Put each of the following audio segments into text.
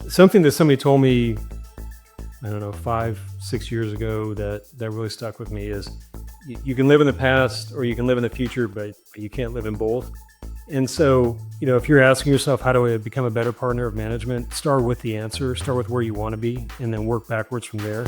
something that somebody told me, I don't know, 5-6 years ago that really stuck with me is you can live in the past or you can live in the future, but you can't live in both. And so, if you're asking yourself, how do I become a better partner of management? Start with the answer, start with where you want to be, and then work backwards from there.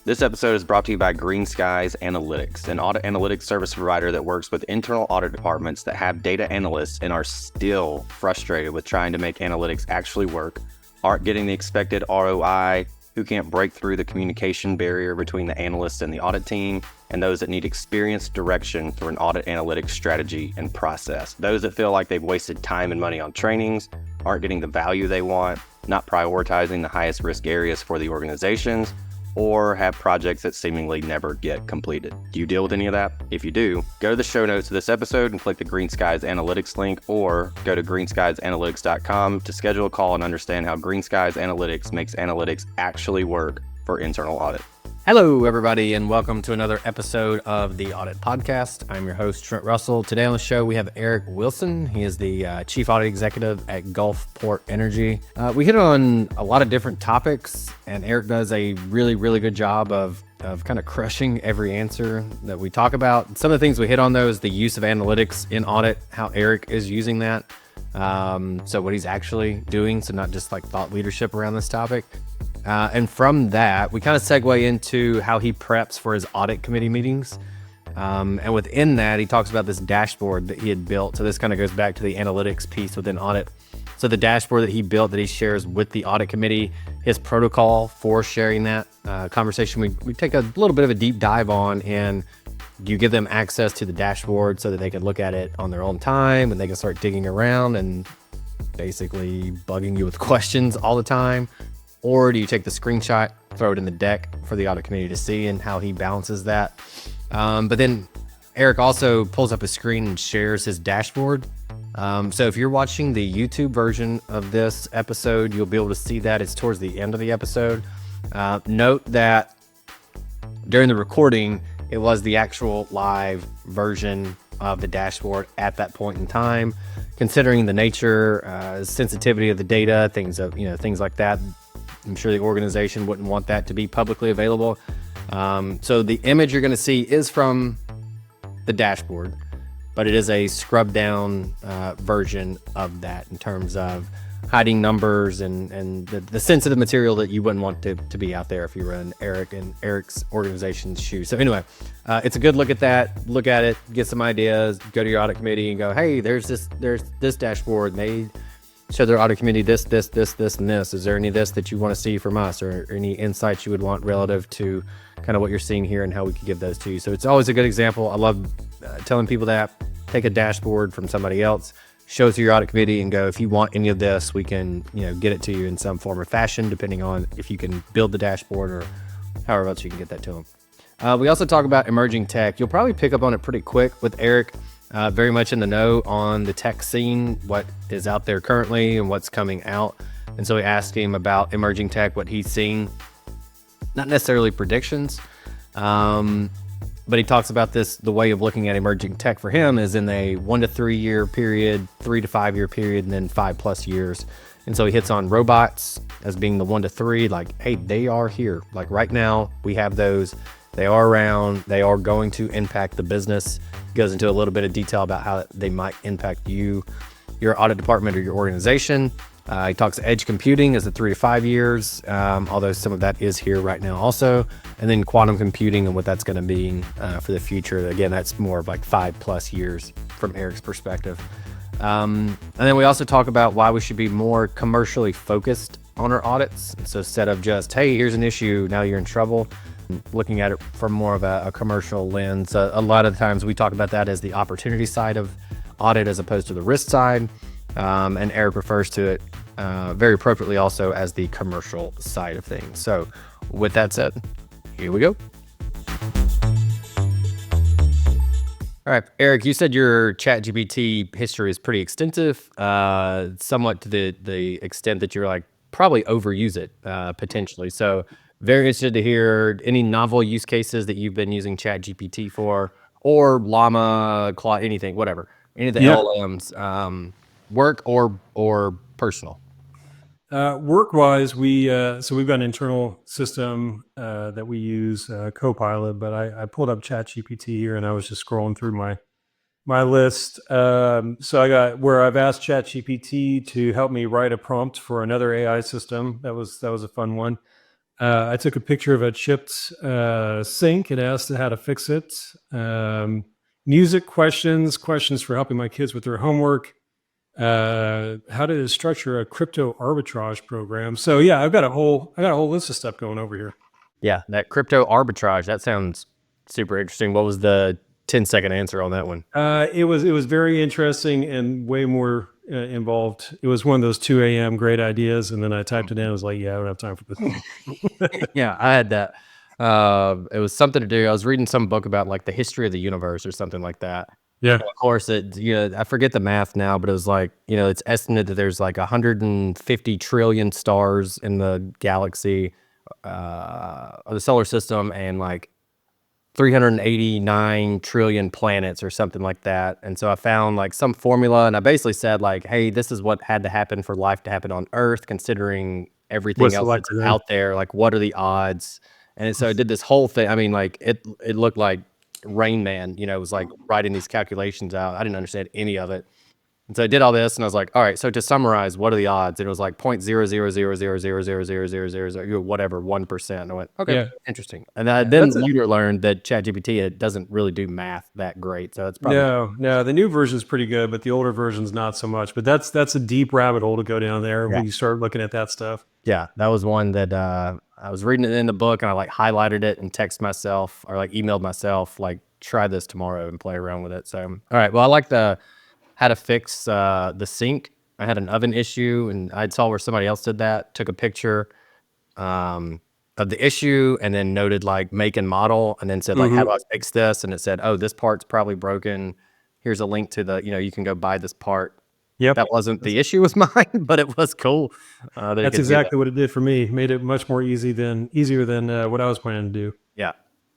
This episode is brought to you by Green Skies Analytics, an audit analytics service provider that works with internal audit departments that have data analysts and are still frustrated with trying to make analytics actually work, aren't getting the expected ROI, who can't break through the communication barrier between the analyst and the audit team, and those that need experienced direction through an audit analytics strategy and process. Those that feel like they've wasted time and money on trainings, aren't getting the value they want, not prioritizing the highest risk areas for the organizations, or have projects that seemingly never get completed. Do you deal with any of that? If you do, go to the show notes of this episode and click the Green Skies Analytics link, or go to greenskiesanalytics.com to schedule a call and understand how Green Skies Analytics makes analytics actually work for internal audit. Hello, everybody, and welcome to another episode of the Audit Podcast. I'm your host, Trent Russell. Today on the show, we have Eric Wilson. He is the Chief Audit Executive at Gulfport Energy. We hit on a lot of different topics, and Eric does a really, really good job of kind of crushing every answer that we talk about. Some of the things we hit on, though, is the use of analytics in audit, how Eric is using that. So what he's actually doing, so not just like thought leadership around this topic. And from that, we kind of segue into how he preps for his audit committee meetings. And within that, he talks about this dashboard that he had built. So this kind of goes back to the analytics piece within audit. So the dashboard that he built that he shares with the audit committee, his protocol for sharing that conversation, we take a little bit of a deep dive on, and you give them access to the dashboard so that they can look at it on their own time and they can start digging around and basically bugging you with questions all the time. Or do you take the screenshot, throw it in the deck for the audit committee to see, and how he balances that? But then Eric also pulls up a screen and shares his dashboard. So if you're watching the YouTube version of this episode, you'll be able to see that. It's towards the end of the episode. Note that during the recording, it was the actual live version of the dashboard at that point in time. Considering the nature, sensitivity of the data, things like that, I'm sure the organization wouldn't want that to be publicly available. So the image you're going to see is from the dashboard, but it is a scrubbed down version of that in terms of hiding numbers and the sensitive material that you wouldn't want to be out there if you were in Eric's organization's shoes. So anyway, it's a good look at that. Look at it, get some ideas, go to your audit committee and go, hey, there's this dashboard. They show their audit committee this, and this. Is there any of this that you want to see from us, or any insights you would want relative to kind of what you're seeing here and how we could give those to you? So it's always a good example. I love telling people that. Take a dashboard from somebody else, show it to your audit committee, and go, if you want any of this, we can get it to you in some form or fashion, depending on if you can build the dashboard or however else you can get that to them. We also talk about emerging tech. You'll probably pick up on it pretty quick with Eric. Very much in the know on the tech scene, what is out there currently and what's coming out. And so we asked him about emerging tech, what he's seeing, not necessarily predictions, but he talks about the way of looking at emerging tech for him is in a 1 to 3 year period, 3 to 5 year period, and then 5+ years. And so he hits on robots as being the 1 to 3, like, hey, they are here. Like right now we have those. They are around. They are going to impact the business. Goes into a little bit of detail about how they might impact you, your audit department, or your organization. He talks edge computing as the 3 to 5 years, although some of that is here right now also. And then quantum computing and what that's going to mean for the future. Again, that's more of like 5+ years from Eric's perspective. And then we also talk about why we should be more commercially focused on our audits. So instead of just, hey, here's an issue, now you're in trouble, looking at it from more of a commercial lens. A lot of the times we talk about that as the opportunity side of audit as opposed to the risk side. And Eric refers to it very appropriately also as the commercial side of things. So with that said, here we go. All right, Eric, you said your ChatGPT history is pretty extensive, somewhat to the extent that you're like, probably overuse it potentially. So very interested to hear any novel use cases that you've been using ChatGPT for, or Llama, Claude, anything, whatever, any of the LLMs. work or personal? Work-wise, we've got an internal system that we use, Copilot. But I pulled up ChatGPT here, and I was just scrolling through my list. So I got where I've asked ChatGPT to help me write a prompt for another AI system. That was a fun one. I took a picture of a chipped sink and asked it how to fix it. Music questions for helping my kids with their homework. How to structure a crypto arbitrage program. So yeah, I got a whole list of stuff going over here. Yeah, that crypto arbitrage, that sounds super interesting. What was the 10-second answer on that one? It was very interesting and way more involved. It was one of those 2 a.m. great ideas, and then I typed it in. I was like, yeah, I don't have time for this. Yeah, I had that. It was something to do. I was reading some book about like the history of the universe or something like that. Yeah. And of course, I forget the math now, but it was like, it's estimated that there's like 150 trillion stars in the galaxy, of the solar system, and like 389 trillion planets or something like that. And so I found like some formula, and I basically said like, hey, this is what had to happen for life to happen on Earth, considering everything What's else the that's likelihood? out there. Like, what are the odds? And so it did this whole thing. I mean, like it looked like Rain Man, it was like writing these calculations out. I didn't understand any of it. And so I did all this, and I was like, all right, so to summarize, what are the odds? And it was like 0.000000000 whatever, 1%. And I went, okay, Yeah. interesting. And then later learned that ChatGPT, it doesn't really do math that great. So it's probably No, the new version is pretty good, but the older version's not so much. But that's a deep rabbit hole to go down there when you start looking at that stuff. Yeah, that was one that I was reading it in the book, and I like highlighted it and text myself or like emailed myself, like try this tomorrow and play around with it. So, all right. Well, I like how to fix the sink. I had an oven issue, and I saw where somebody else did that, took a picture of the issue, and then noted like make and model, and then said like, how do I fix this? And it said, oh, this part's probably broken. Here's a link to you can go buy this part. Yep. That wasn't the issue with mine, but it was cool. That's exactly what it did for me. Made it much more easier than what I was planning to do. Yeah.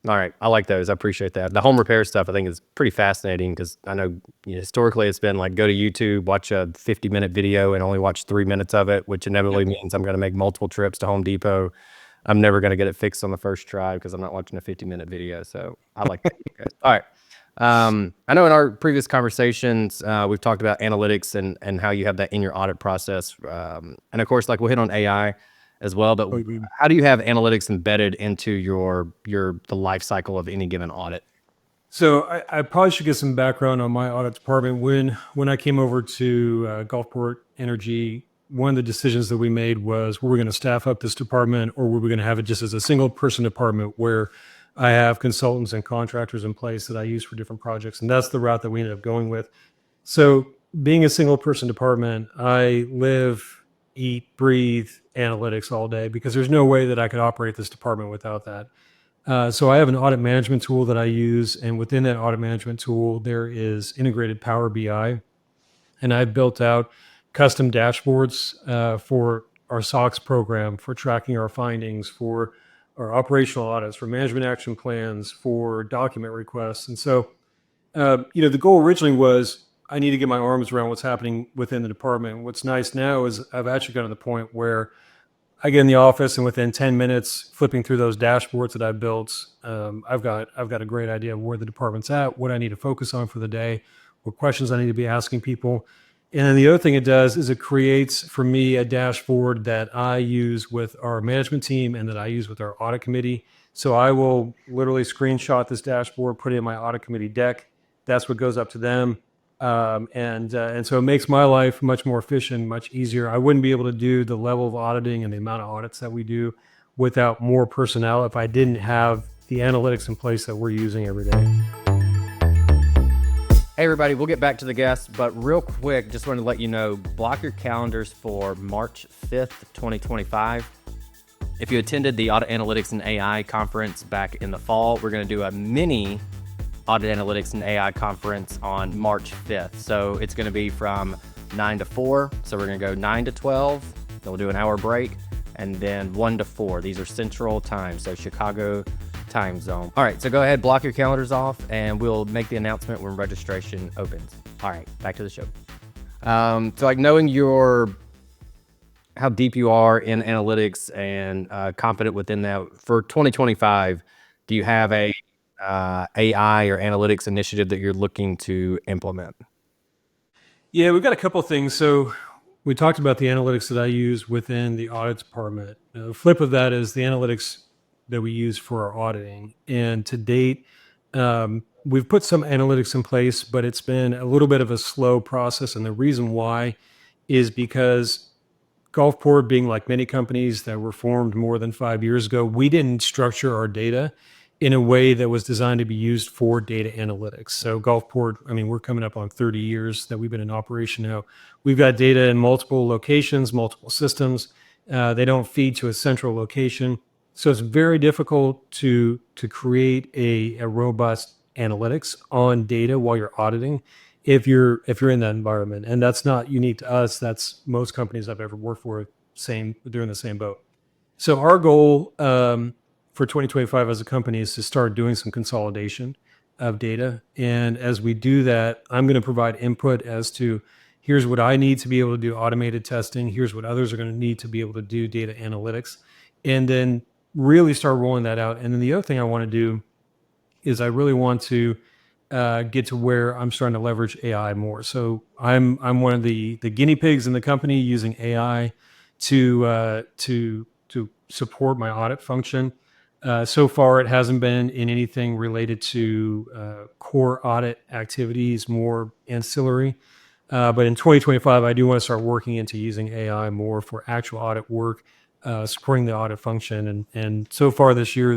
All right. I like those. I appreciate that. The home repair stuff I think is pretty fascinating, because I know historically it's been like go to YouTube, watch a 50-minute video and only watch 3 minutes of it, which inevitably means I'm going to make multiple trips to Home Depot. I'm never going to get it fixed on the first try because I'm not watching a 50-minute video. So I like that. All right. I know in our previous conversations, we've talked about analytics and how you have that in your audit process. And of course, like we'll hit on AI as well, but how do you have analytics embedded into the life cycle of any given audit? So I probably should get some background on my audit department. When I came over to Gulfport Energy, one of the decisions that we made was, were we going to staff up this department, or were we going to have it just as a single person department where I have consultants and contractors in place that I use for different projects? And that's the route that we ended up going with. So being a single person department, I live, eat, breathe analytics all day, because there's no way that I could operate this department without that. So I have an audit management tool that I use, and within that audit management tool, there is integrated Power BI, and I've built out custom dashboards for our SOX program, for tracking our findings, for our operational audits, for management action plans, for document requests. And so, the goal originally was I need to get my arms around what's happening within the department. What's nice now is I've actually gotten to the point where I get in the office, and within 10 minutes, flipping through those dashboards that I built, I've got a great idea of where the department's at, what I need to focus on for the day, what questions I need to be asking people. And then the other thing it does is it creates for me a dashboard that I use with our management team and that I use with our audit committee. So I will literally screenshot this dashboard, put it in my audit committee deck. That's what goes up to them. And so it makes my life much more efficient, much easier. I wouldn't be able to do the level of auditing and the amount of audits that we do without more personnel if I didn't have the analytics in place that we're using every day. Hey everybody, we'll get back to the guests, but real quick, just wanted to let you know, block your calendars for March 5th, 2025. If you attended the Audit Analytics and AI conference back in the fall, we're going to do a mini Audit Analytics and AI conference on March 5th. So it's going to be from 9 to 4. So we're going to go 9 to 12. Then we'll do an hour break, and then 1 to 4. These are Central Time, so Chicago time zone. All right, so go ahead, block your calendars off, and we'll make the announcement when registration opens. All right, back to the show. So like knowing how deep you are in analytics and confident within that for 2025, do you have a AI or analytics initiative that you're looking to implement? Yeah, we've got a couple things. So we talked about the analytics that I use within the audit department. The flip of that is the analytics that we use for our auditing. And to date, we've put some analytics in place, but it's been a little bit of a slow process. And the reason why is because Gulfport, being like many companies that were formed more than 5 years ago, we didn't structure our data in a way that was designed to be used for data analytics. So Gulfport, I mean, we're coming up on 30 years that we've been in operation now. We've got data in multiple locations, multiple systems. They don't feed to a central location. So it's very difficult to create a robust analytics on data while you're auditing if you're in that environment. And that's not unique to us. That's most companies I've ever worked for, they're in the same boat. So our goal for 2025 as a company is to start doing some consolidation of data. And as we do that, I'm going to provide input as to here's what I need to be able to do automated testing. Here's what others are going to need to be able to do data analytics. And then really start rolling that out. And then the other thing I want to do is I really want to get to where I'm starting to leverage AI more. So I'm one of the guinea pigs in the company using AI to support my audit function. So far, it hasn't been in anything related to core audit activities, more ancillary. But in 2025, I do want to start working into using AI more for actual audit work, supporting the audit function. And so far this year,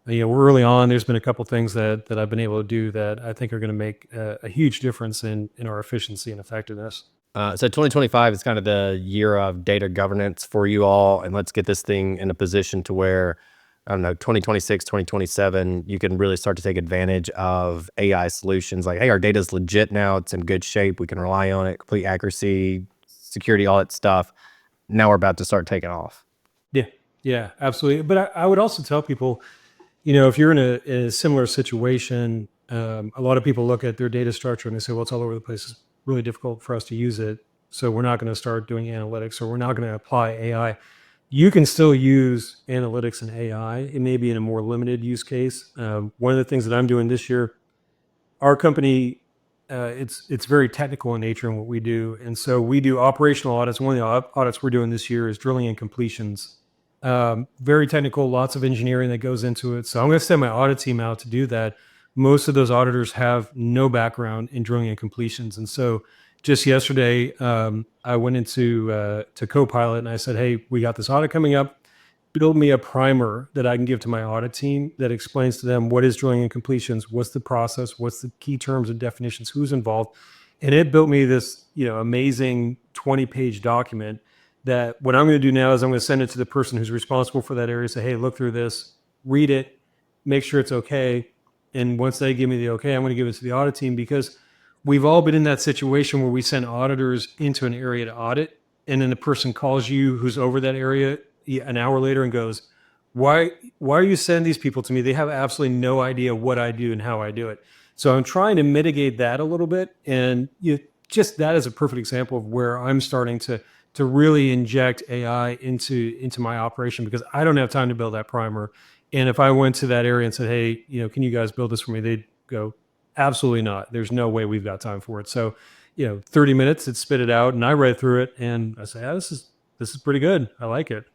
we're early on. There's been a couple things that I've been able to do that I think are going to make a huge difference in our efficiency and effectiveness. So 2025 is kind of the year of data governance for you all. And let's get this thing in a position to where, I don't know, 2026, 2027, you can really start to take advantage of AI solutions like, hey, our data is legit now. It's in good shape. We can rely on it, complete accuracy, security, all that stuff. Now we're about to start taking off. Yeah, absolutely. But I would also tell people, if you're in a similar situation, a lot of people look at their data structure and they say, well, it's all over the place. It's really difficult for us to use it. So we're not going to start doing analytics, or we're not going to apply AI. You can still use analytics and AI. It may be in a more limited use case. One of the things that I'm doing this year, our company, it's very technical in nature in what we do. And so we do operational audits. One of the audits we're doing this year is drilling and completions. Very technical, lots of engineering that goes into it. So I'm going to send my audit team out to do that. Most of those auditors have no background in drilling and completions. And so just yesterday, I went into to Copilot and I said, hey, we got this audit coming up. Build me a primer that I can give to my audit team that explains to them what is drilling and completions, what's the process, what's the key terms and definitions, who's involved. And it built me this, amazing 20-page document that what I'm going to do now is I'm going to send it to the person who's responsible for that area. Say, hey, look through this, read it, make sure it's okay. And once they give me the okay, I'm going to give it to the audit team, because we've all been in that situation where we send auditors into an area to audit, and then the person calls you who's over that area an hour later and goes, why are you sending these people to me? They have absolutely no idea what I do and how I do it. So I'm trying to mitigate that a little bit. And just that is a perfect example of where I'm starting to really inject AI into my operation, because I don't have time to build that primer. And if I went to that area and said, hey, can you guys build this for me? They'd go, absolutely not. There's no way we've got time for it. So, 30 minutes, it spit it out, and I read through it and I say, this is pretty good. I like it.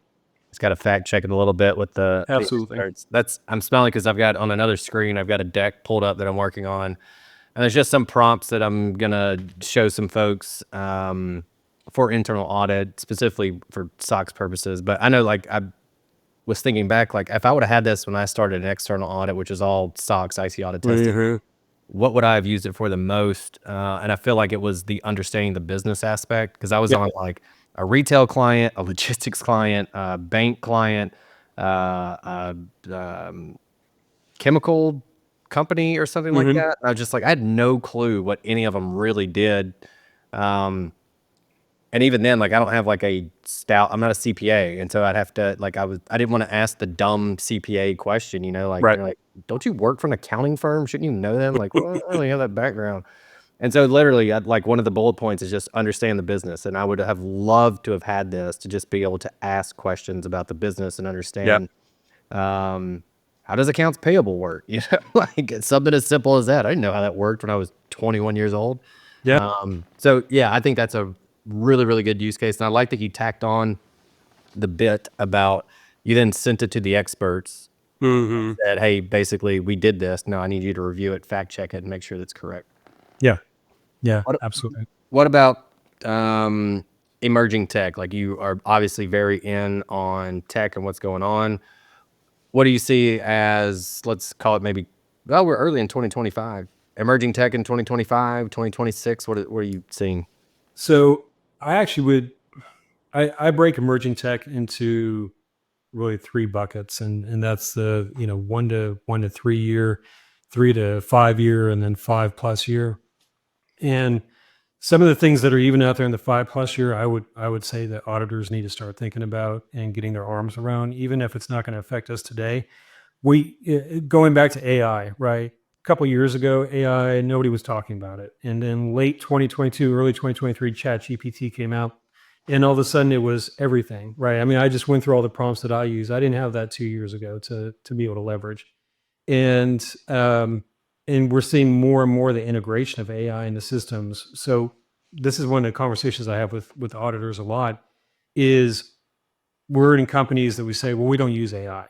It's got to fact check it a little bit with the absolutely. I'm smiling because I've got on another screen, I've got a deck pulled up that I'm working on, and there's just some prompts that I'm gonna show some folks for internal audit, specifically for SOX purposes. But I know, like, I was thinking back, like, if I would have had this when I started an external audit, which is all SOX, IC audit testing, what would I have used it for the most? And I feel like it was the understanding the business aspect, because I was on like a retail client, a logistics client, a bank client, chemical company or something like that. I was just like, I had no clue what any of them really did. And even then, like, I don't have like I'm not a CPA. And so I'd have to, like, I didn't want to ask the dumb CPA question, like, right. Like, don't you work for an accounting firm? Shouldn't you know them? Like, well, I don't really have that background. And so literally, like one of the bullet points is just understand the business. And I would have loved to have had this to just be able to ask questions about the business and understand how does accounts payable work? Like it's something as simple as that. I didn't know how that worked when I was 21 years old. Yeah. So yeah, I think that's a really, really good use case. And I like that you tacked on the bit about you then sent it to the experts. Said, hey, basically we did this. Now I need you to review it, fact check it, and make sure that's correct. Yeah. Yeah, absolutely. What about emerging tech? Like you are obviously very in on tech and what's going on. What do you see as, let's call it maybe, well, we're early in 2025. Emerging tech in 2025, 2026, what are you seeing? So I actually I break emerging tech into really three buckets, and that's the 1 to 3 year, 3 to 5 year, and then 5+ year. And some of the things that are even out there in the 5+ year, I would say that auditors need to start thinking about and getting their arms around, even if it's not going to affect us today. Going back to AI, right? A couple years ago, AI, nobody was talking about it. And then late 2022, early 2023, ChatGPT came out, and all of a sudden it was everything, right? I mean, I just went through all the prompts that I use. I didn't have that 2 years ago to be able to leverage. And we're seeing more and more the integration of AI into systems. So this is one of the conversations I have with auditors a lot is we're in companies that we say, well, we don't use AI.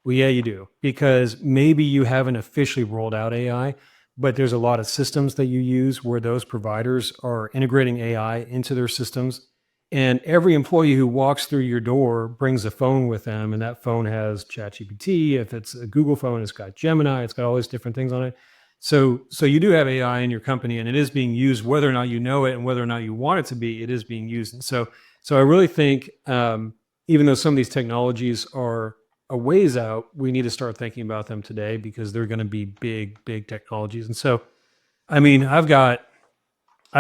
Well, yeah, you do, because maybe you haven't officially rolled out AI, but there's a lot of systems that you use where those providers are integrating AI into their systems. And every employee who walks through your door brings a phone with them, and that phone has ChatGPT. If it's a Google phone, it's got Gemini, it's got all these different things on it. So you do have AI in your company, and it is being used, whether or not you know it and whether or not you want it to be, it is being used. And so I really think, even though some of these technologies are a ways out, we need to start thinking about them today because they're going to be big, big technologies. And so, I mean, I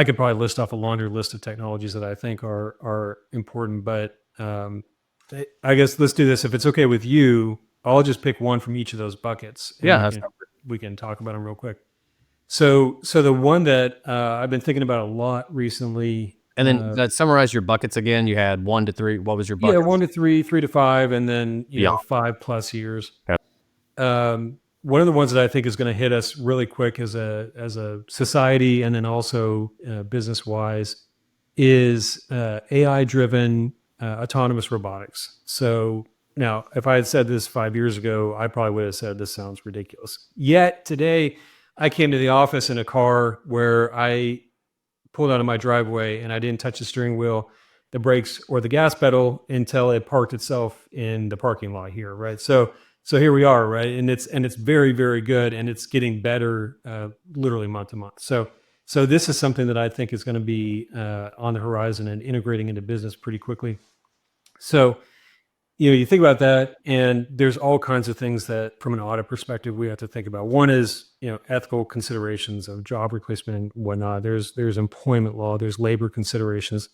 could probably list off a laundry list of technologies that I think are important, but I guess let's do this. If it's okay with you, I'll just pick one from each of those buckets. And Yeah, we can talk about them real quick. So the one that I've been thinking about a lot recently. and then let's summarize your buckets again. You had 1 to 3. What was your bucket? Yeah, 1 to 3, 3 to 5, and then Yeah. 5+ years. Okay. One of the ones that I think is going to hit us really quick as a society, and then also business wise, is AI driven autonomous robotics. So now, if I had said this 5 years ago, I probably would have said this sounds ridiculous. Yet today, I came to the office in a car where I pulled out of my driveway and I didn't touch the steering wheel, the brakes, or the gas pedal until it parked itself in the parking lot here, right? So here we are, right? And it's very, very good, and it's getting better literally month to month. So this is something that I think is going to be on the horizon and integrating into business pretty quickly. So you think about that, and there's all kinds of things that, from an audit perspective, we have to think about. One is, ethical considerations of job replacement and whatnot. There's employment law. There's labor considerations.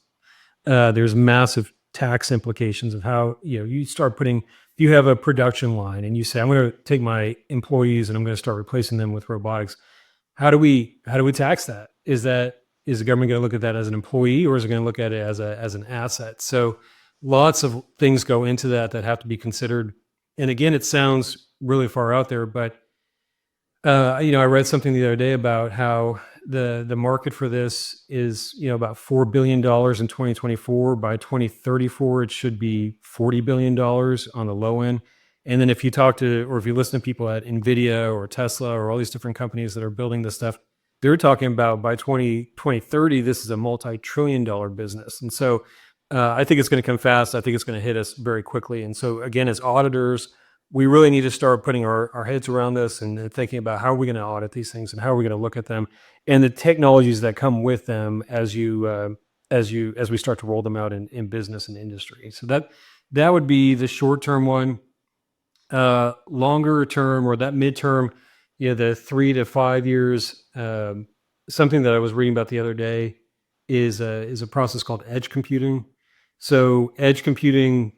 There's massive tax implications of how, you start putting, if you have a production line and you say, I'm going to take my employees and I'm going to start replacing them with robotics. How do we tax that? Is the government going to look at that as an employee, or is it going to look at it as an asset? So lots of things go into that have to be considered. And again, it sounds really far out there, but I read something the other day about how the market for this is, about $4 billion in 2024. By 2034, it should be $40 billion on the low end. And then if you talk to, or if you listen to people at NVIDIA or Tesla or all these different companies that are building this stuff, they're talking about by 2030, this is a multi-trillion-dollar business. And so I think it's going to come fast. I think it's going to hit us very quickly. And so again, as auditors, we really need to start putting our heads around this and thinking about how are we going to audit these things and how are we going to look at them and the technologies that come with them as we start to roll them out in business and industry. So that would be the short-term one. Longer term, or that midterm, the 3 to 5 years. Something that I was reading about the other day is a process called edge computing. So edge computing,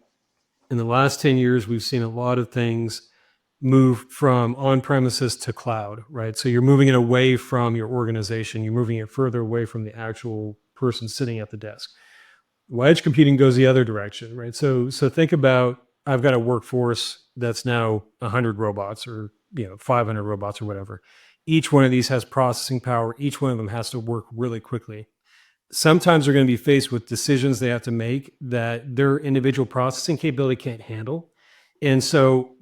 in the last 10 years, we've seen a lot of things move from on-premises to cloud, right? So you're moving it away from your organization. You're moving it further away from the actual person sitting at the desk. Well, edge computing goes the other direction, right? So think about, I've got a workforce that's now 100 robots or 500 robots or whatever. Each one of these has processing power. Each one of them has to work really quickly. Sometimes they're going to be faced with decisions they have to make that their individual processing capability can't handle. And so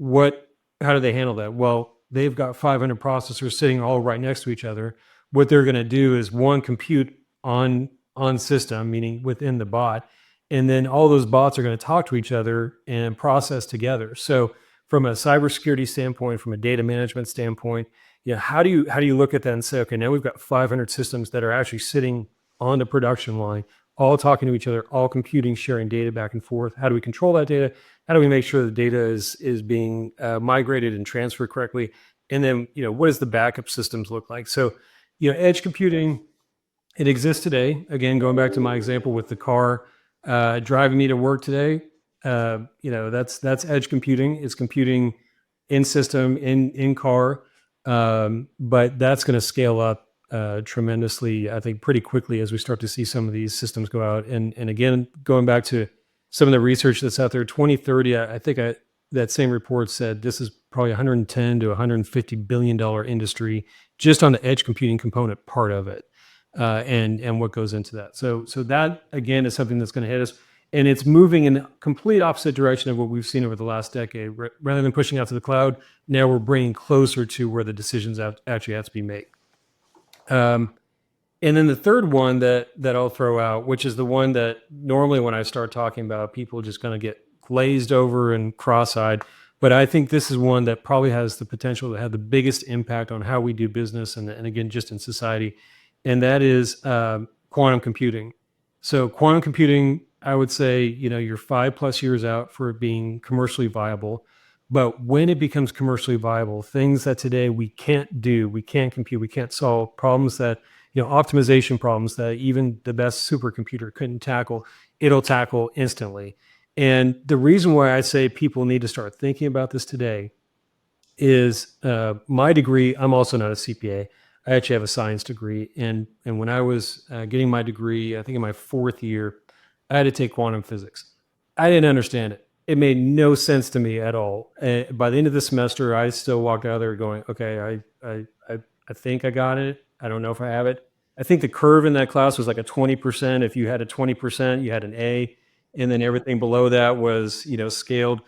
how do they handle that? Well, they've got 500 processors sitting all right next to each other. What they're going to do is one, compute on system, meaning within the bot, and then all those bots are going to talk to each other and process together. So from a cybersecurity standpoint, from a data management standpoint, how do you look at that and say, okay, now we've got 500 systems that are actually sitting on the production line, all talking to each other, all computing, sharing data back and forth. How do we control that data? How do we make sure the data is being migrated and transferred correctly? And then, what does the backup systems look like? So, edge computing, it exists today. Again, going back to my example with the car driving me to work today, that's edge computing. It's computing in system, in car, but that's going to scale up tremendously, I think, pretty quickly as we start to see some of these systems go out. And again, going back to some of the research that's out there, 2030, I think that same report said this is probably $110 to $150 billion industry just on the edge computing component part of it, and what goes into that. So that, again, is something that's going to hit us. And it's moving in the complete opposite direction of what we've seen over the last decade. Rather than pushing out to the cloud, now we're bringing closer to where the decisions actually have to be made. And then the third one that I'll throw out, which is the one that normally when I start talking about, people just kind of get glazed over and cross-eyed. But I think this is one that probably has the potential to have the biggest impact on how we do business and again, just in society. And that is quantum computing. So quantum computing, I would say, you're 5+ years out for it being commercially viable. But when it becomes commercially viable, things that today we can't do, we can't compute, we can't solve, problems that, optimization problems that even the best supercomputer couldn't tackle, it'll tackle instantly. And the reason why I say people need to start thinking about this today is my degree. I'm also not a CPA. I actually have a science degree. And when I was getting my degree, I think in my 4th year, I had to take quantum physics. I didn't understand it. It made no sense to me at all. By the end of the semester, I still walked out of there going, okay, I think I got it. I don't know if I have it. I think the curve in that class was like a 20%. If you had a 20%, you had an A, and then everything below that was, scaled.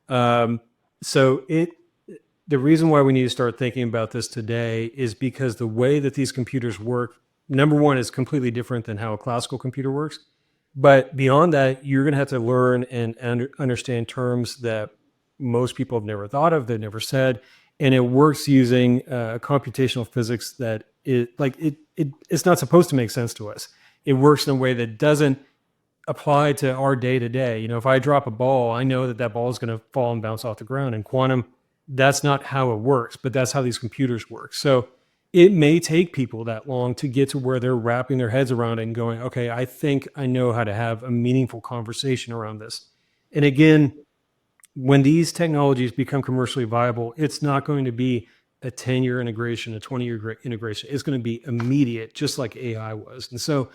So the reason why we need to start thinking about this today is because the way that these computers work, number one, is completely different than how a classical computer works. But beyond that, you're going to have to learn and understand terms that most people have never thought of, they've never said, and it works using computational physics that it's not supposed to make sense to us. It works in a way that doesn't apply to our day to day. If I drop a ball, I know that ball is going to fall and bounce off the ground. In quantum, that's not how it works, but that's how these computers work. So it may take people that long to get to where they're wrapping their heads around it and going, okay, I think I know how to have a meaningful conversation around this. And again, when these technologies become commercially viable, it's not going to be a 10-year integration, a 20-year integration. It's going to be immediate, just like AI was. And so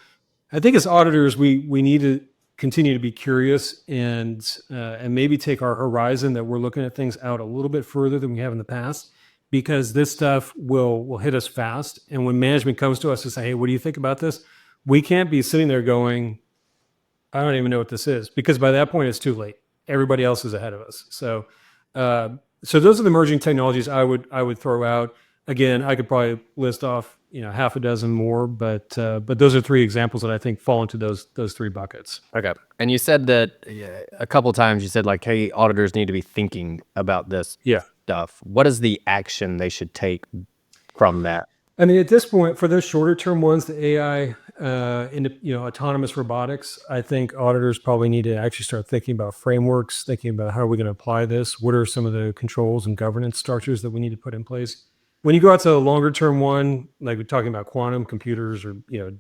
I think as auditors, we need to continue to be curious and maybe take our horizon that we're looking at things out a little bit further than we have in the past, because this stuff will hit us fast. And when management comes to us to say, hey, what do you think about this? We can't be sitting there going, I don't even know what this is, because by that point it's too late. Everybody else is ahead of us. So those are the emerging technologies I would throw out. Again, I could probably list off half a dozen more, but those are 3 examples that I think fall into those 3 buckets. Okay. And you said that a couple of times. You said like, hey, auditors need to be thinking about this stuff. What is the action they should take from that? I mean, at this point, for those shorter term ones, the AI, autonomous robotics, I think auditors probably need to actually start thinking about frameworks, thinking about how are we going to apply this? What are some of the controls and governance structures that we need to put in place? When you go out to a longer term one, like we're talking about quantum computers or,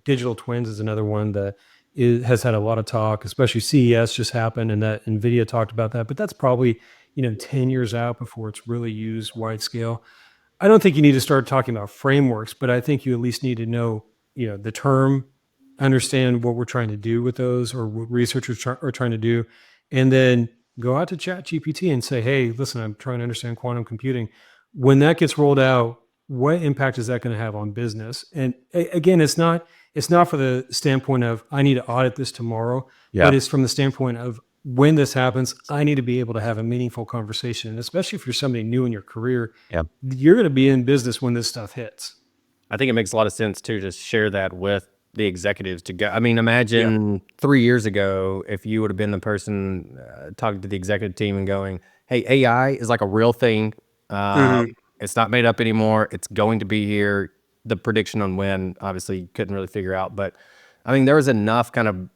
digital twins is another one that has had a lot of talk, especially CES just happened and that NVIDIA talked about that. But that's probably, 10 years out before it's really used wide scale. I don't think you need to start talking about frameworks, but I think you at least need to know, the term, understand what we're trying to do with those or what researchers are trying to do. And then go out to ChatGPT and say, hey, listen, I'm trying to understand quantum computing. When that gets rolled out, what impact is that going to have on business? And again, it's not for the standpoint of I need to audit this tomorrow, Yeah. but it's from the standpoint of when this happens, I need to be able to have a meaningful conversation. And especially if you're somebody new in your career, Yeah. you're going to be in business when this stuff hits. I think it makes a lot of sense too to share that with the executives to go. I mean, imagine 3 years ago if you would have been the person talking to the executive team and going, "Hey, AI is like a real thing. It's not made up anymore. It's going to be here." The prediction on when, obviously, you couldn't really figure out, but I mean, there was enough kind of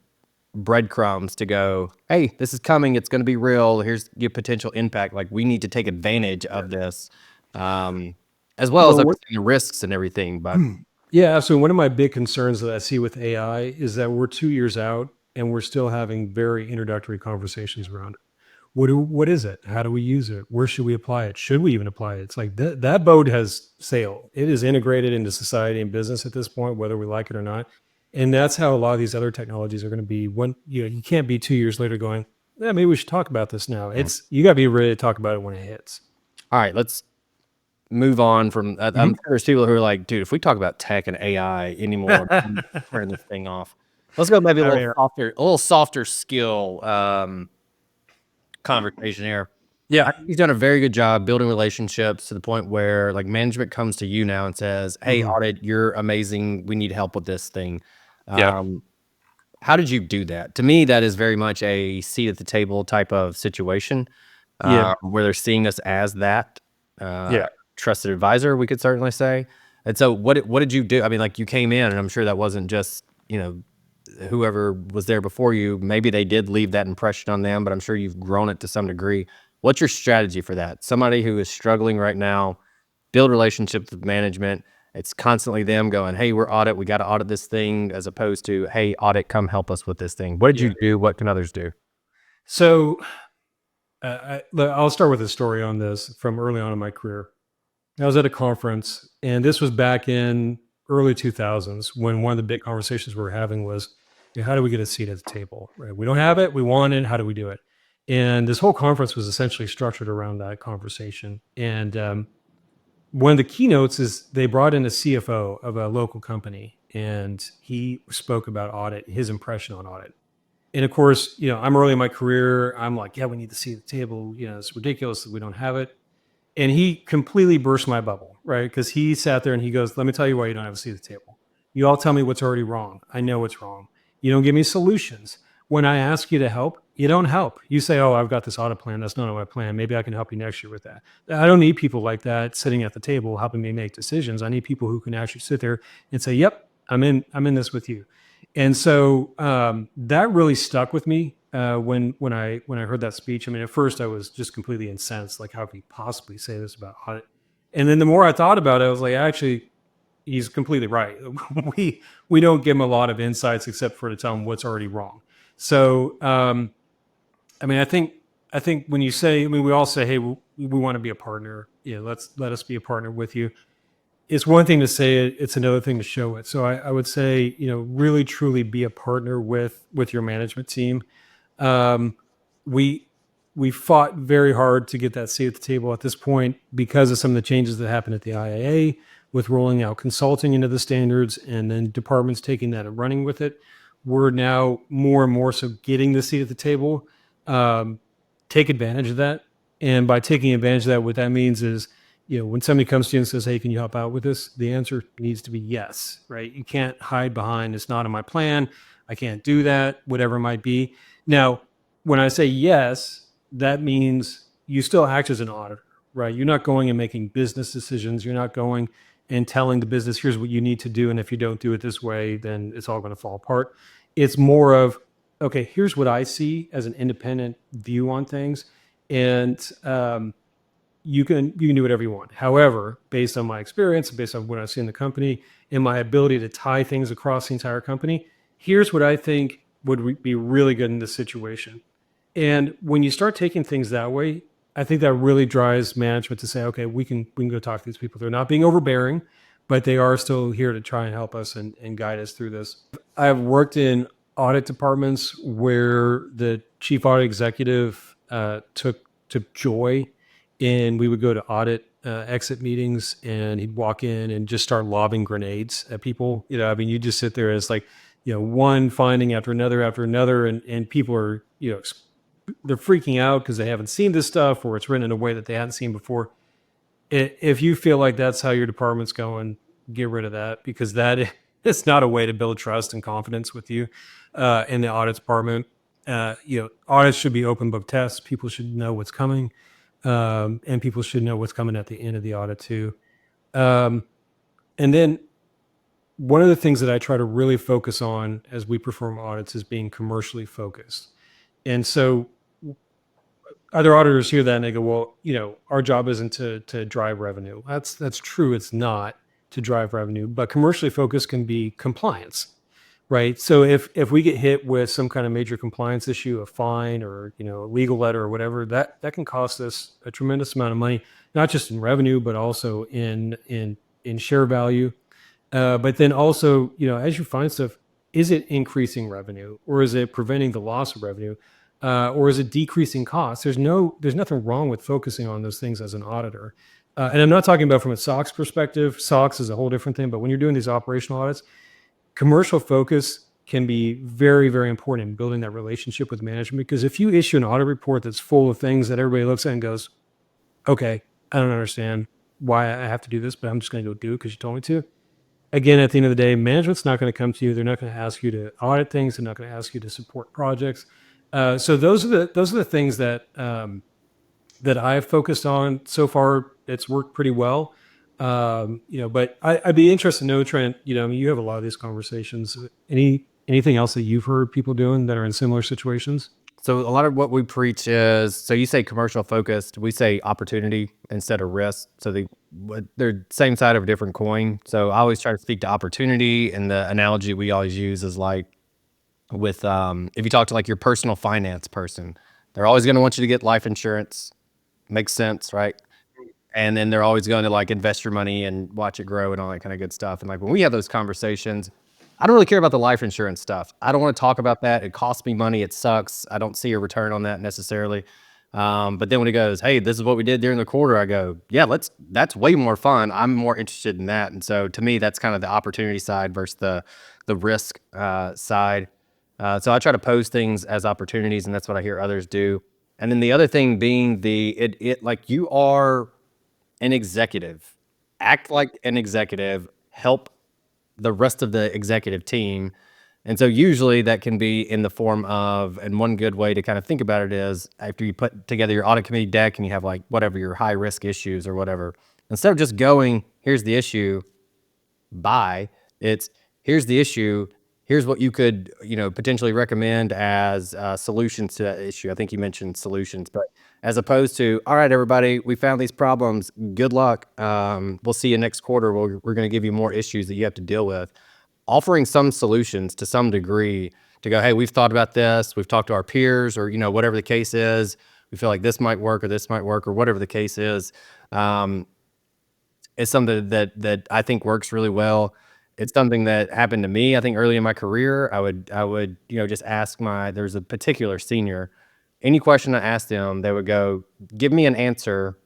breadcrumbs to go, "Hey, this is coming. It's going to be real. Here's your potential impact. Like, we need to take advantage of this." As well as Well, understanding the risks and everything. But yeah, so one of my big concerns that I see with AI is that we're 2 years out and we're still having very introductory conversations around it. What is it? How do we use it? Where should we apply it? Should we even apply it? It's like that boat has sailed. It is integrated into society and business at this point, whether we like it or not. And that's how a lot of these other technologies are going to be. When you can't be 2 years later going, yeah, maybe we should talk about this now. You got to be ready to talk about it when it hits. all right, let's move on from. I'm sure there's people who are like, "Dude, if we talk about tech and AI anymore, I'm turn this thing off." Let's go maybe a little softer skill conversation here. Yeah. He's done a very good job building relationships to the point where like management comes to you now and says, "Hey, Audit, you're amazing. We need help with this thing." How did you do that? To me, that is very much a seat at the table type of situation, where they're seeing us as that trusted advisor, we could certainly say. And so, what did you do? I mean, like you came in, and I'm sure that wasn't just whoever was there before you. Maybe they did leave that impression on them, but I'm sure you've grown it to some degree. What's your strategy for that? Somebody who is struggling right now, build relationships with management. It's constantly them going, "Hey, we're audit. We got to audit this thing," as opposed to, "Hey, audit, come help us with this thing." What did you do? What can others do? So I'll start with a story on this from early on in my career. I was at a conference, and this was back in early 2000s when one of the big conversations we were having was, how do we get a seat at the table? Right? We don't have it. We want it. How do we do it? And this whole conference was essentially structured around that conversation. And one of the keynotes is they brought in a CFO of a local company, and he spoke about audit, his impression on audit. And of course, I'm early in my career. I'm like, yeah, we need to see the table. It's ridiculous that we don't have it. And he completely burst my bubble, right? Because he sat there and he goes, let me tell you why you don't have a seat at the table. You all tell me what's already wrong. I know what's wrong. You don't give me solutions. When I ask you to help, you don't help. You say, oh, I've got this audit plan. That's not my plan. Maybe I can help you next year with that. I don't need people like that sitting at the table helping me make decisions. I need people who can actually sit there and say, yep, I'm in this with you. And so that really stuck with me when I heard that speech. I mean, at first I was just completely incensed, like how could he possibly say this about audit? And then the more I thought about it, I was like, actually, he's completely right. We don't give him a lot of insights except for to tell him what's already wrong. So, I mean, I think when you say, we all say, hey, we want to be a partner. Let us be a partner with you. It's one thing to say it; it's another thing to show it. So I would say, really truly be a partner with your management team. We fought very hard to get that seat at the table at this point because of some of the changes that happened at the IAA with rolling out consulting into the standards and then departments taking that and running with it. We're now more and more so getting the seat at the table. Take advantage of that. And by taking advantage of that, what that means is, when somebody comes to you and says, hey, can you help out with this? The answer needs to be yes, right? You can't hide behind, it's not in my plan. I can't do that, whatever it might be. Now, when I say yes, that means you still act as an auditor, right? You're not going and making business decisions. You're not going and telling the business, here's what you need to do. And if you don't do it this way, then it's all going to fall apart. It's more of, okay, here's what I see as an independent view on things. And you can do whatever you want. However, based on my experience, based on what I see in the company and my ability to tie things across the entire company, here's what I think would be really good in this situation. And when you start taking things that way, I think that really drives management to say, okay, we can go talk to these people. They're not being overbearing, but they are still here to try and help us and guide us through this. I've worked in audit departments where the chief audit executive took joy in, we would go to audit exit meetings, and he'd walk in and just start lobbing grenades at people. I mean, you just sit there as like, one finding after another, and people are, they're freaking out because they haven't seen this stuff, or it's written in a way that they hadn't seen before. If you feel like that's how your department's going, get rid of that, because it's not a way to build trust and confidence with you in the audit department. Audits should be open book tests. People should know what's coming, and people should know what's coming at the end of the audit too. And then one of the things that I try to really focus on as we perform audits is being commercially focused. And so other auditors hear that and they go, well, our job isn't to drive revenue. That's true. It's not to drive revenue, but commercially focused can be compliance, right? So if we get hit with some kind of major compliance issue, a fine or, a legal letter or whatever, that can cost us a tremendous amount of money, not just in revenue, but also in share value. But then also, as you find stuff, is it increasing revenue, or is it preventing the loss of revenue? Or is it decreasing costs? There's nothing wrong with focusing on those things as an auditor. And I'm not talking about from a SOX perspective. SOX is a whole different thing, but when you're doing these operational audits, commercial focus can be very, very important in building that relationship with management. Because if you issue an audit report that's full of things that everybody looks at and goes, okay, I don't understand why I have to do this, but I'm just going to go do it because you told me to. Again, at the end of the day, management's not going to come to you. They're not going to ask you to audit things. They're not going to ask you to support projects. So those are the things that I've focused on so far. It's worked pretty well, But I'd be interested to know, Trent. You have a lot of these conversations. Anything else that you've heard people doing that are in similar situations? So a lot of what we preach is, so you say commercial focused, we say opportunity instead of risk. So they're same side of a different coin. So I always try to speak to opportunity, and the analogy we always use is like with if you talk to like your personal finance person, they're always going to want you to get life insurance. Makes sense, right? And then they're always going to like invest your money and watch it grow and all that kind of good stuff. And like when we have those conversations, I don't really care about the life insurance stuff. I don't want to talk about that. It costs me money. It sucks. I don't see a return on that necessarily. But then when he goes, hey, this is what we did during the quarter, I go, yeah, that's way more fun. I'm more interested in that. And so to me, that's kind of the opportunity side versus the risk side. So I try to pose things as opportunities, and that's what I hear others do. And then the other thing being like you are an executive, act like an executive, help the rest of the executive team. And so usually that can be in the form of, and one good way to kind of think about it is after you put together your audit committee deck and you have like whatever your high risk issues or whatever, instead of just going, here's the issue, it's here's the issue, here's what you could, potentially recommend as solutions to that issue. I think you mentioned solutions, but as opposed to, all right, everybody, we found these problems. Good luck. We'll see you next quarter. We're going to give you more issues that you have to deal with. Offering some solutions to some degree to go, hey, we've thought about this. We've talked to our peers, or whatever the case is. We feel like this might work, or whatever the case is. It's something that I think works really well. It's something that happened to me, I think, early in my career. I would just ask there's a particular senior, any question I asked them, they would go, give me an answer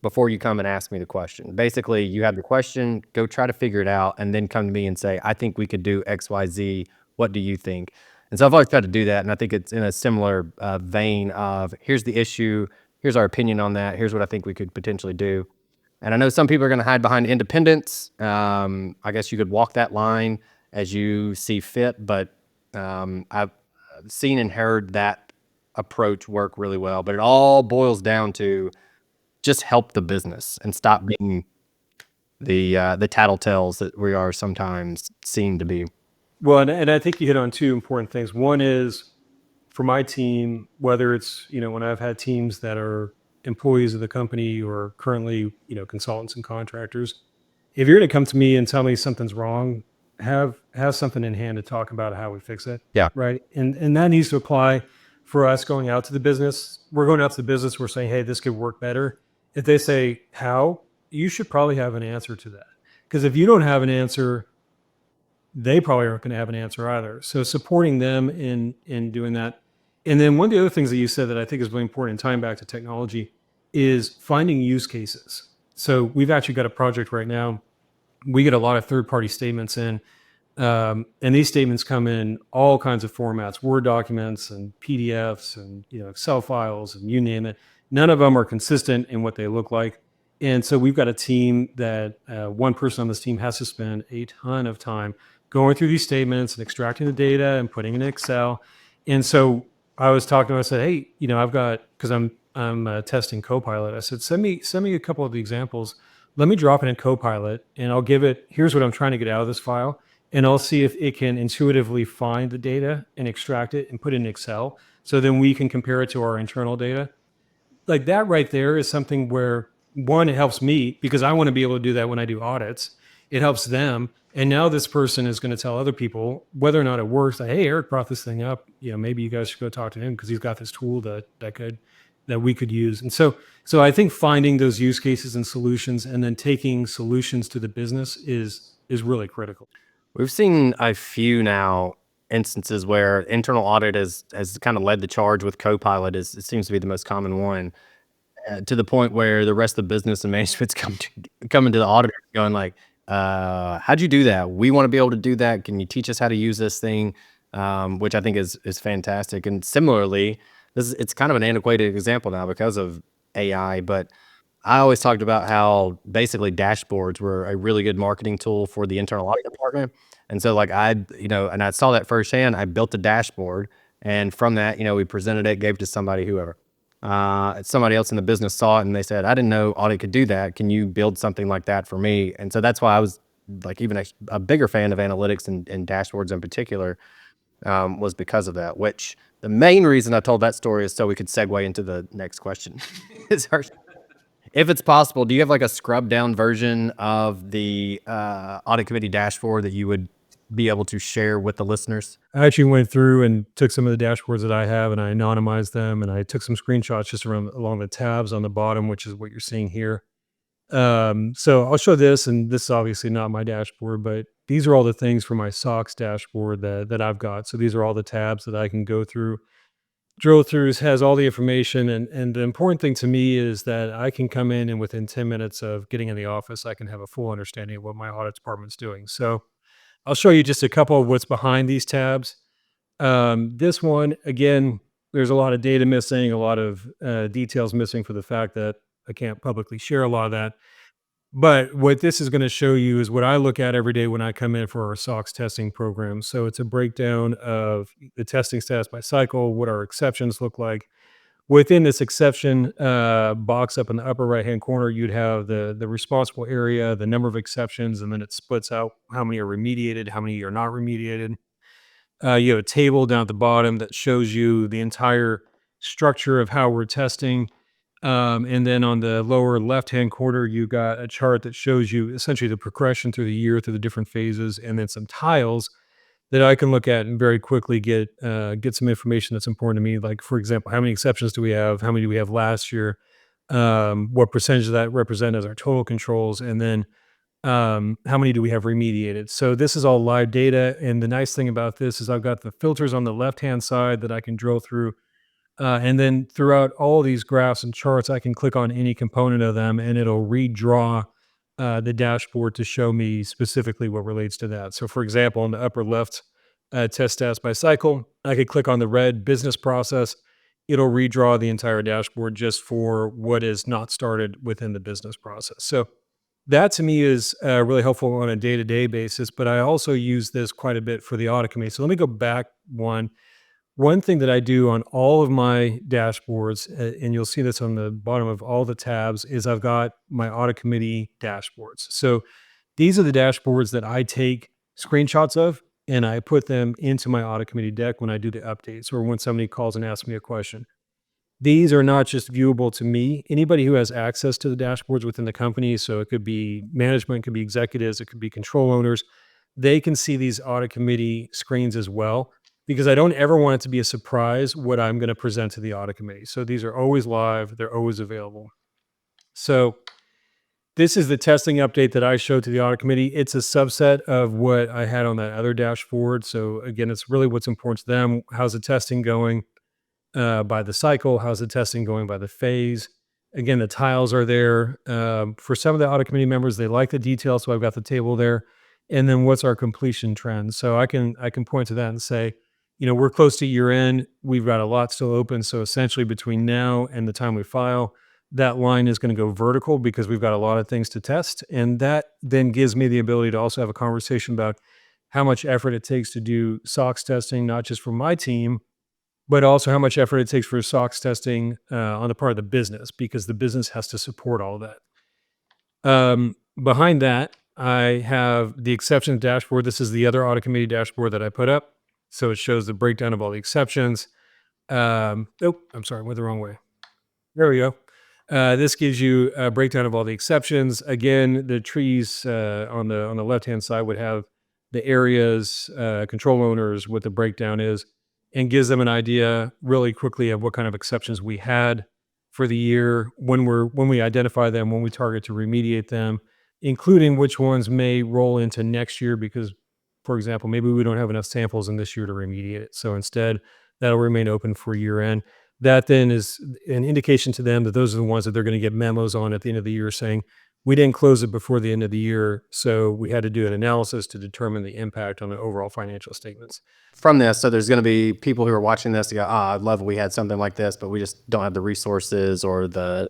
before you come and ask me the question. Basically, you have the question, go try to figure it out, and then come to me and say, I think we could do X, Y, Z. What do you think? And so I've always tried to do that, and I think it's in a similar vein of, here's the issue, here's our opinion on that, here's what I think we could potentially do. And I know some people are going to hide behind independence. I guess you could walk that line as you see fit, but I've seen and heard that approach work really well. But it all boils down to just help the business and stop being the tattletales that we are sometimes seen to be. Well, and I think you hit on two important things. One is for my team, whether it's when I've had teams that are employees of the company or currently consultants and contractors, if you're going to come to me and tell me something's wrong, have something in hand to talk about how we fix it. Yeah. Right. And that needs to apply for us going out to the business, we're going out to the business, we're saying, hey, this could work better. If they say how, you should probably have an answer to that. Because if you don't have an answer, they probably aren't going to have an answer either. So supporting them in doing that. And then one of the other things that you said that I think is really important in tying back to technology is finding use cases. So we've actually got a project right now. We get a lot of third-party statements in, and these statements come in all kinds of formats, Word documents and PDFs and Excel files and you name it. None of them are consistent in what they look like. And so we've got a team that one person on this team has to spend a ton of time going through these statements and extracting the data and putting it in Excel. And so I was talking to him, I said, hey, I've got, because I'm testing Copilot. I said, send me a couple of the examples. Let me drop it in Copilot and I'll give it, here's what I'm trying to get out of this file. And I'll see if it can intuitively find the data and extract it and put it in Excel. So then we can compare it to our internal data. Like that right there is something where, one, it helps me because I want to be able to do that when I do audits. It helps them. And now this person is going to tell other people whether or not it works. Like, hey, Eric brought this thing up. Maybe you guys should go talk to him because he's got this tool that we could use. And so I think finding those use cases and solutions and then taking solutions to the business is really critical. We've seen a few now instances where internal audit has kind of led the charge with Copilot. It seems to be the most common one, to the point where the rest of the business and management's coming to the auditor going like, how'd you do that? We want to be able to do that. Can you teach us how to use this thing? Which I think is fantastic. And similarly, it's kind of an antiquated example now because of AI, but I always talked about how basically dashboards were a really good marketing tool for the internal audit department. And so like and I saw that firsthand. I built a dashboard, and from that, we presented it, gave it to somebody, whoever. Somebody else in the business saw it and they said, I didn't know audit could do that. Can you build something like that for me? And so that's why I was like even a bigger fan of analytics and dashboards in particular, was because of that, which the main reason I told that story is so we could segue into the next question. If it's possible, do you have like a scrubbed down version of the audit committee dashboard that you would be able to share with the listeners? I actually went through and took some of the dashboards that I have and I anonymized them, and I took some screenshots just along the tabs on the bottom, which is what you're seeing here. So I'll show this, and this is obviously not my dashboard, but these are all the things for my SOX dashboard that I've got. So these are all the tabs that I can go through. Drill throughs has all the information, and the important thing to me is that I can come in and within 10 minutes of getting in the office, I can have a full understanding of what my audit department's doing. So I'll show you just a couple of what's behind these tabs. This one, again, there's a lot of data missing, a lot of details missing for the fact that I can't publicly share a lot of that. But what this is going to show you is what I look at every day when I come in for our SOX testing program. So it's a breakdown of the testing status by cycle, what our exceptions look like. Within this exception box up in the upper right-hand corner, you'd have the responsible area, the number of exceptions, and then it splits out how many are remediated, how many are not remediated. You have a table down at the bottom that shows you the entire structure of how we're testing. And then on the lower left-hand corner, you got a chart that shows you essentially the progression through the year, through the different phases, and then some tiles that I can look at and very quickly get some information that's important to me. Like, for example, how many exceptions do we have? How many do we have last year? What percentage of that represent as our total controls? And then how many do we have remediated? So this is all live data. And the nice thing about this is I've got the filters on the left-hand side that I can drill through. And then throughout all these graphs and charts, I can click on any component of them and it'll redraw the dashboard to show me specifically what relates to that. So for example, in the upper left, test stats by cycle, I could click on the red business process. It'll redraw the entire dashboard just for what is not started within the business process. So that to me is really helpful on a day-to-day basis, but I also use this quite a bit for the audit committee. So let me go back one. One thing that I do on all of my dashboards, and you'll see this on the bottom of all the tabs, is I've got my audit committee dashboards. So these are the dashboards that I take screenshots of and I put them into my audit committee deck when I do the updates or when somebody calls and asks me a question. These are not just viewable to me. Anybody who has access to the dashboards within the company, so it could be management, it could be executives, it could be control owners, they can see these audit committee screens as well. because I don't ever want it to be a surprise what I'm going to present to the audit committee. So these are always live, they're always available. So this is the testing update that I showed to the audit committee. It's a subset of what I had on that other dashboard. So again, it's really what's important to them. How's the testing going by the cycle? How's the testing going by the phase? Again, the tiles are there. For some of the audit committee members, they like the detail, so I've got the table there. And then what's our completion trend? So I can point to that and say, we're close to year end. We've got a lot still open. So essentially between now and the time we file, that line is going to go vertical because we've got a lot of things to test. And that then gives me the ability to also have a conversation about how much effort it takes to do SOX testing, not just for my team, but also how much effort it takes for SOX testing on the part of the business, because the business has to support all of that. Behind that, I have the exceptions dashboard. This is the other audit committee dashboard that I put up. So it shows the breakdown of all the exceptions. I'm sorry, I went the wrong way. There we go. This gives you a breakdown of all the exceptions. Again, the trees on the left-hand side would have the areas, control owners, what the breakdown is, and gives them an idea really quickly of what kind of exceptions we had for the year, when we identify them, when we target to remediate them, including which ones may roll into next year because, for example, maybe we don't have enough samples in this year to remediate it. So instead, that'll remain open for year end. That then is an indication to them that those are the ones that they're going to get memos on at the end of the year saying, we didn't close it before the end of the year, so we had to do an analysis to determine the impact on the overall financial statements. From this, so there's going to be people who are watching this, go, I'd love we had something like this, but we just don't have the resources or the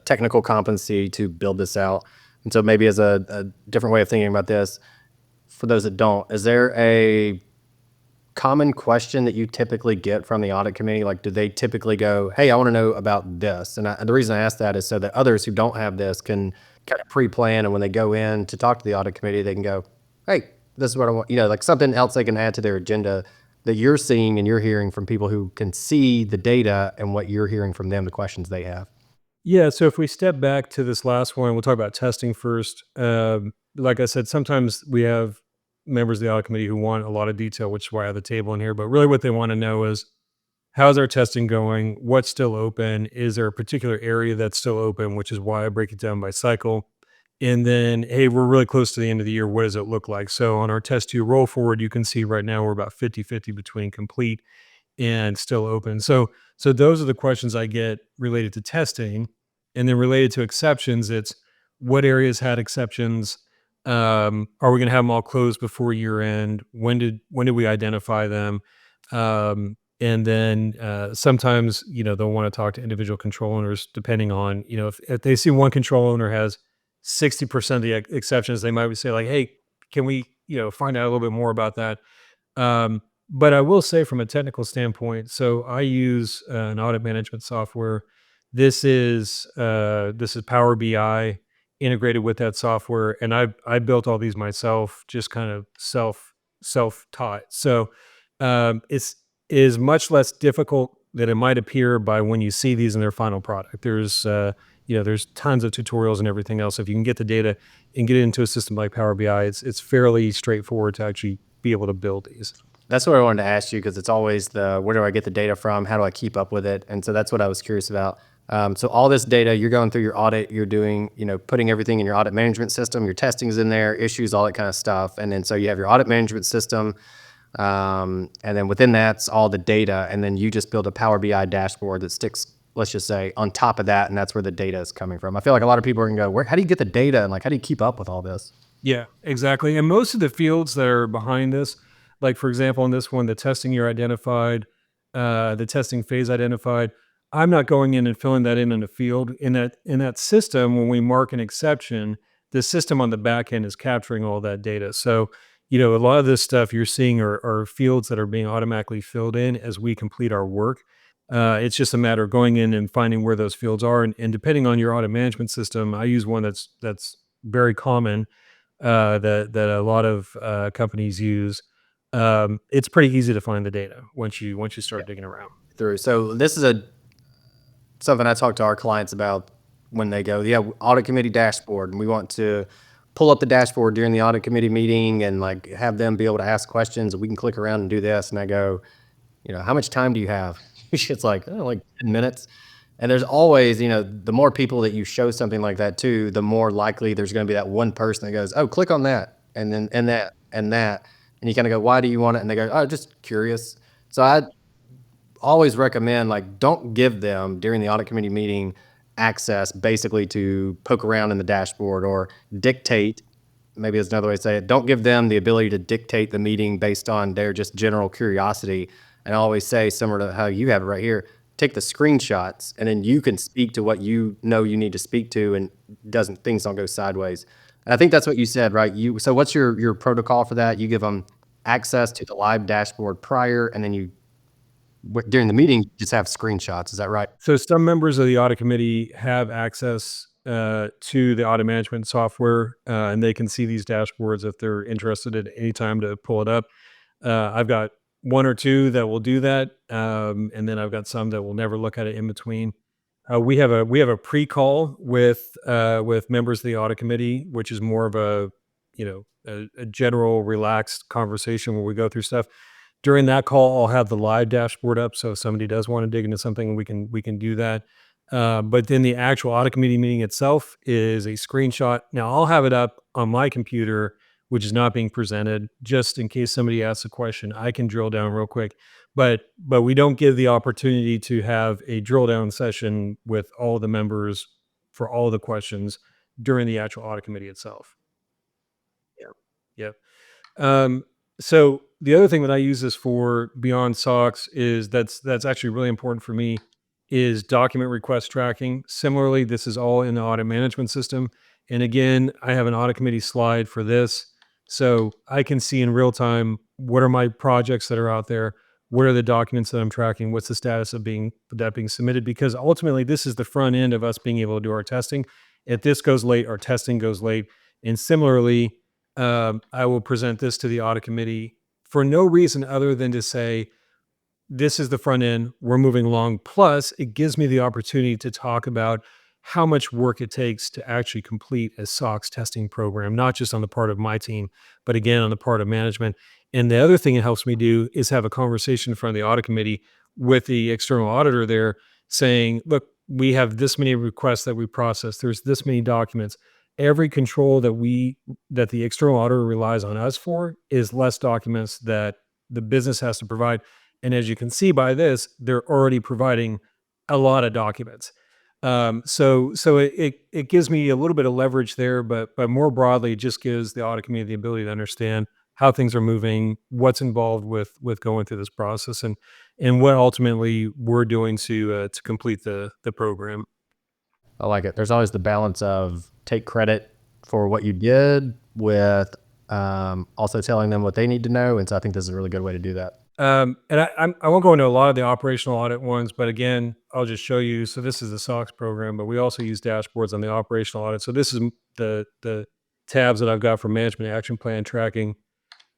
technical competency to build this out. And so maybe as a different way of thinking about this, for those that don't, is there a common question that you typically get from the audit committee? Like, do they typically go, hey, I want to know about this? And the reason I ask that is so that others who don't have this can kind of pre-plan, and when they go in to talk to the audit committee, they can go, hey, this is what I want, like something else they can add to their agenda that you're seeing and you're hearing from people who can see the data and what you're hearing from them, the questions they have. Yeah, so if we step back to this last one, we'll talk about testing first. Like I said, sometimes we have members of the audit committee who want a lot of detail, which is why I have the table in here. But really what they want to know is, how's our testing going? What's still open? Is there a particular area that's still open, which is why I break it down by cycle? And then, hey, we're really close to the end of the year. What does it look like? So on our test 2 roll forward, you can see right now we're about 50-50 between complete and still open. So those are the questions I get related to testing. And then related to exceptions, it's what areas had exceptions? Are we going to have them all closed before year end? When did we identify them? And then sometimes, they'll want to talk to individual control owners, depending on, if they see one control owner has 60% of the exceptions, they might say like, hey, can we, find out a little bit more about that? But I will say from a technical standpoint, so I use an audit management software. This is Power BI integrated with that software. And I built all these myself, just kind of self-taught. So it's is much less difficult than it might appear by when you see these in their final product. There's there's tons of tutorials and everything else. If you can get the data and get it into a system like Power BI, it's fairly straightforward to actually be able to build these. That's what I wanted to ask you, because it's always where do I get the data from? How do I keep up with it? And so that's what I was curious about. So all this data, you're going through your audit, you're doing, putting everything in your audit management system, your testing's in there, issues, all that kind of stuff. And then so you have your audit management system. And then within that's all the data. And then you just build a Power BI dashboard that sticks, let's just say, on top of that. And that's where the data is coming from. I feel like a lot of people are going to go, how do you get the data? And how do you keep up with all this? Yeah, exactly. And most of the fields that are behind this, like for example, in this one, the testing year identified, the testing phase identified, I'm not going in and filling that in a field. In that system, when we mark an exception, the system on the back end is capturing all that data. So, a lot of this stuff you're seeing are fields that are being automatically filled in as we complete our work. It's just a matter of going in and finding where those fields are. And depending on your audit management system, I use one that's very common, that a lot of companies use. It's pretty easy to find the data once you start digging around through. So this is something I talk to our clients about when they go, audit committee dashboard, and we want to pull up the dashboard during the audit committee meeting and like have them be able to ask questions, and we can click around and do this. And I go, how much time do you have? It's like 10 minutes. And there's always, the more people that you show something like that to, the more likely there's going to be that one person that goes, oh, click on that, and then and that and that, and you kind of go, why do you want it? And they go, oh, just curious. So I always recommend, like, don't give them during the audit committee meeting access basically to poke around in the dashboard or dictate. Maybe that's another way to say it. Don't give them the ability to dictate the meeting based on their just general curiosity. And I always say, similar to how you have it right here, take the screenshots and then you can speak to what you need to speak to, and things don't go sideways. And I think that's what you said, right? So what's your protocol for that? You give them access to the live dashboard prior, and then during the meeting, just have screenshots. Is that right? So some members of the audit committee have access to the audit management software, and they can see these dashboards if they're interested at any time to pull it up. I've got one or two that will do that, and then I've got some that will never look at it in between. We have a pre-call with members of the audit committee, which is more of a general relaxed conversation where we go through stuff. During that call, I'll have the live dashboard up, so if somebody does want to dig into something, we can do that. But then the actual audit committee meeting itself is a screenshot. Now I'll have it up on my computer, which is not being presented, just in case somebody asks a question. I can drill down real quick, but we don't give the opportunity to have a drill down session with all the members for all the questions during the actual audit committee itself. Yeah. So the other thing that I use this for beyond SOX is that's actually really important for me is document request tracking. Similarly, this is all in the audit management system. And again, I have an audit committee slide for this. So I can see in real time, what are my projects that are out there? What are the documents that I'm tracking? What's the status of being submitted? Because ultimately, this is the front end of us being able to do our testing. If this goes late, our testing goes late. And similarly, I will present this to the audit committee for no reason other than to say, this is the front end, we're moving along. Plus, it gives me the opportunity to talk about how much work it takes to actually complete a SOX testing program, not just on the part of my team, but again, on the part of management. And the other thing it helps me do is have a conversation in front of the audit committee with the external auditor there saying, look, we have this many requests that we process. There's this many documents. Every control that the external auditor relies on us for is less documents that the business has to provide. And as you can see by this, they're already providing a lot of documents. So it gives me a little bit of leverage there, but more broadly, it just gives the audit committee the ability to understand how things are moving, what's involved with going through this process, and what ultimately we're doing to complete the program. I like it. There's always the balance of take credit for what you did with also telling them what they need to know. And so I think this is a really good way to do that. And I won't go into a lot of the operational audit ones, but again, I'll just show you. So this is the SOX program, but we also use dashboards on the operational audit. So this is the tabs that I've got for management action plan tracking.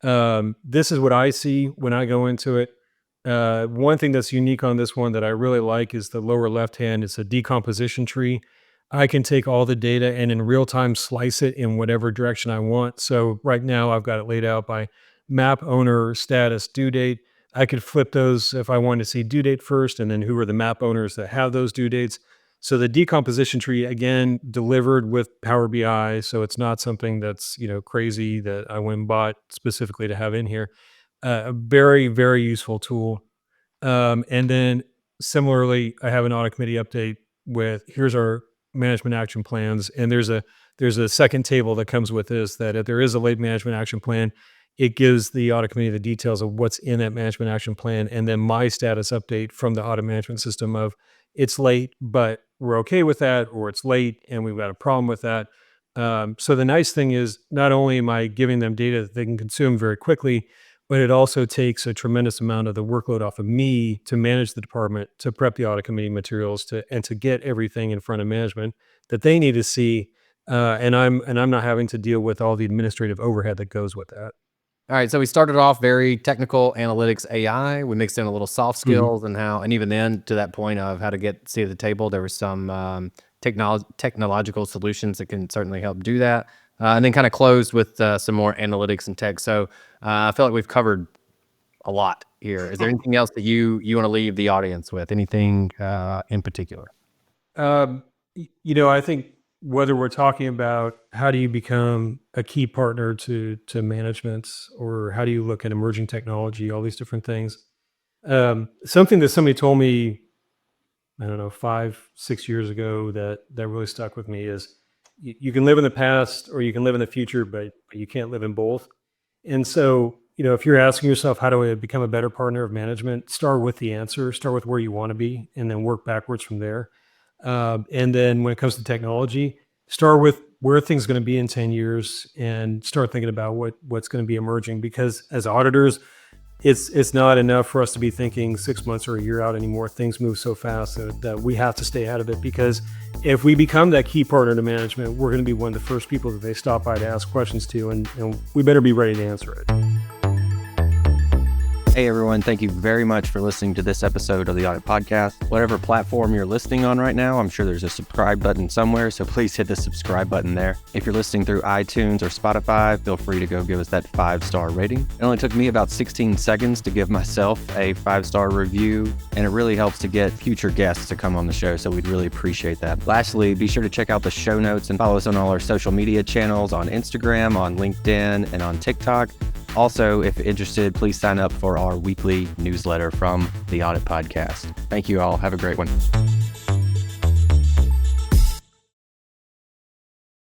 This is what I see when I go into it. One thing that's unique on this one that I really like is the lower left hand. It's a decomposition tree. I can take all the data and in real time slice it in whatever direction I want. So right now I've got it laid out by map owner, status, due date. I could flip those if I wanted to see due date first, and then who are the map owners that have those due dates. So the decomposition tree, again, delivered with Power BI. So it's not something that's, crazy that I went and bought specifically to have in here. A very, very useful tool. And then similarly, I have an audit committee update with here's our management action plans. And there's a second table that comes with this, that if there is a late management action plan, it gives the audit committee the details of what's in that management action plan. And then my status update from the audit management system of it's late, but we're okay with that, or it's late and we've got a problem with that. So the nice thing is not only am I giving them data that they can consume very quickly, but it also takes a tremendous amount of the workload off of me to manage the department, to prep the audit committee materials, and to get everything in front of management that they need to see. And I'm not having to deal with all the administrative overhead that goes with that. All right, so we started off very technical analytics AI. We mixed in a little soft skills and even then to that point of how to get seat at the table, there was some technological solutions that can certainly help do that. and then kind of close with some more analytics and tech. So I feel like we've covered a lot here. Is there anything else that you want to leave the audience with? Anything in particular? I think whether we're talking about how do you become a key partner to managements, or how do you look at emerging technology, all these different things. Something that somebody told me, I don't know, 5-6 years ago that really stuck with me is you can live in the past or you can live in the future, but you can't live in both. And so, if you're asking yourself, how do I become a better partner of management? Start with the answer, start with where you want to be, and then work backwards from there. And then when it comes to technology, start with where things are going to be in 10 years and start thinking about what's going to be emerging. Because as auditors, it's not enough for us to be thinking 6 months or a year out anymore. Things move so fast that we have to stay ahead of it, because if we become that key partner to management, we're going to be one of the first people that they stop by to ask questions to, and we better be ready to answer it. Hey everyone, thank you very much for listening to this episode of the Audit Podcast. Whatever platform you're listening on right now, I'm sure there's a subscribe button somewhere, so please hit the subscribe button there. If you're listening through iTunes or Spotify, feel free to go give us that 5-star rating. It only took me about 16 seconds to give myself a 5-star review, and it really helps to get future guests to come on the show, so we'd really appreciate that. Lastly, be sure to check out the show notes and follow us on all our social media channels on Instagram, on LinkedIn, and on TikTok. Also, if interested, please sign up for our weekly newsletter from the Audit Podcast. Thank you all. Have a great one.